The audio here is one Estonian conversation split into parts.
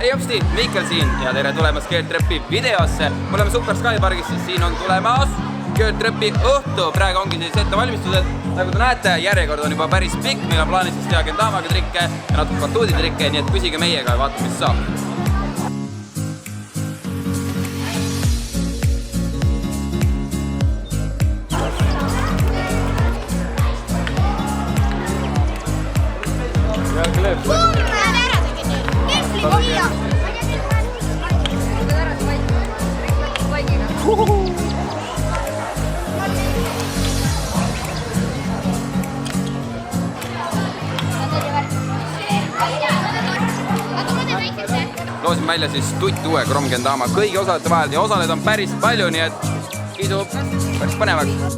Jopsti, Mihkel siin ja tere tulemast Girltrepi videosse. Me oleme Super Sky pargis, siis siin on tulemas Girltrepi õhtu. Praegu ongi siis ettevalmistused. Nagu te näete, järjekord on juba päris pikk. Meil on plaanis siis teha Kendamaga trikke ja natuke batuuditrikke, nii et püsige meiega ja vaatame, mis saab. Loosin välja siis tutt uue Grom Kendama kõigi osalejate vahel ja osaleid on päris palju, nii et kiidub päris põnevaks.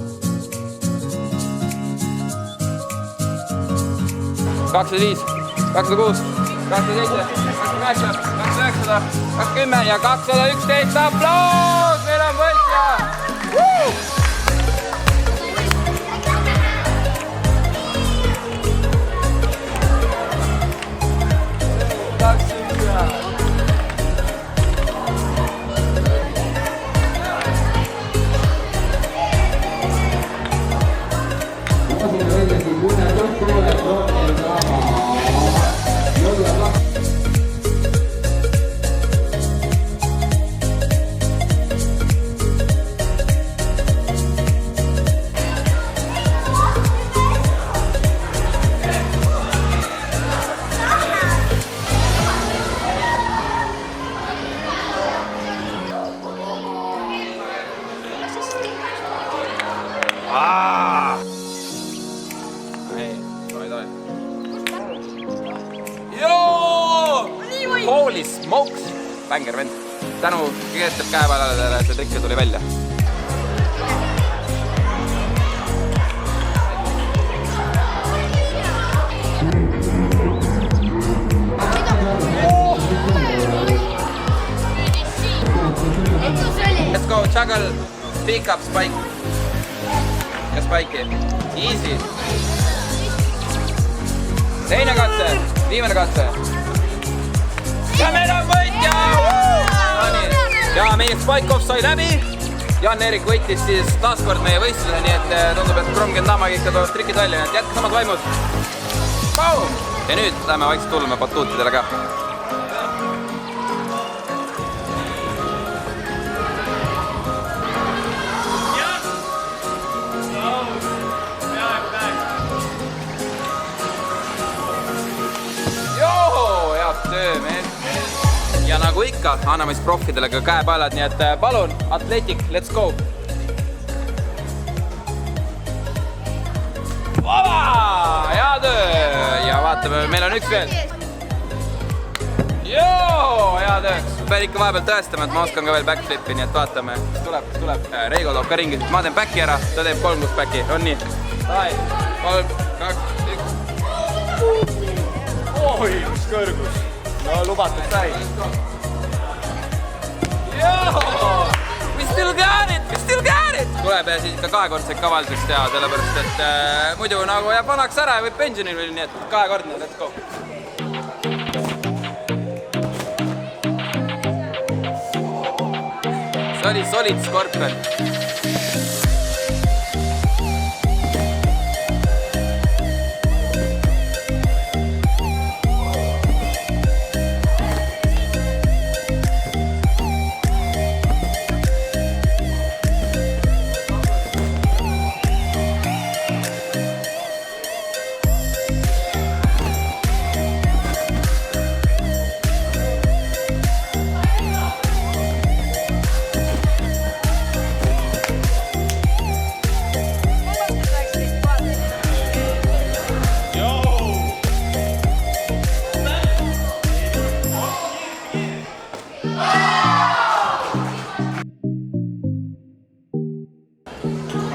205, 206, 207, 208, 209, 210 ja 211 aploos! Meil on võitja! Holy smokes! Banger vend. Tänu keetab käepäevaladele, et see trikke tuli välja. Let's go, juggle, pick up, spike. Ja spike'i. Easy. Teine katse, viimane katse. Ja meil on võitja! Ja meie spike-off sai läbi. Jan-Erik võitis siis taaskord meie võistluse, nii et tundub, et Grom Kendamaga ikka tuleb trikid välja, nii et jätke samad vaimus. Ja nüüd läheme vaikselt tulme batuutidele ka. Joo, head töö, mees! Ja nagu ikka, anname siis profidele ka käepäelad, nii et palun, atletik, let's go! Vaba! Hea töö! Ja vaatame, meil on üks veel. Joo! Hea töö! Pean ikka vahepeal tõestama, et ma oskan ka veel backflipi, nii et vaatame, mis tuleb. Reigo toob ka ringi, ma teen backi ära, ta teeb 3 plus backi, on nii? 3, 2, 1. Oi, mis kõrgus! No lubatud sai. Joo! We still got it! Tuleb ja siis ikka kahekordseid kavalduseks teha, sellepärast et muidu nagu jääb vanaks ära ja võib pensionil veel, nii et kahekordne, let's go! See oli solid Scorpion.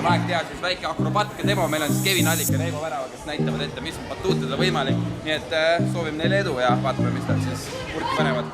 Aeg teha siis väike akrobaatike demo, meil on siis Kevin Allik ja Reivo Värava, kes näitavad ette, mis batuutidel on võimalik. Nii et soovime neile edu ja vaatame, mis nad siis purki panevad.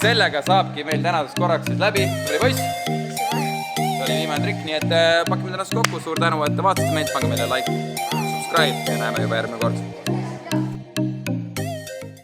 sellega saabki meil tänaseks korraks siis läbi. Tuli poiss. See oli viimane trikk, nii et pakime tänaseks kokku. Suur tänu, et te vaatasite meid. Pange meile like, subscribe ja näeme juba järgmine kord.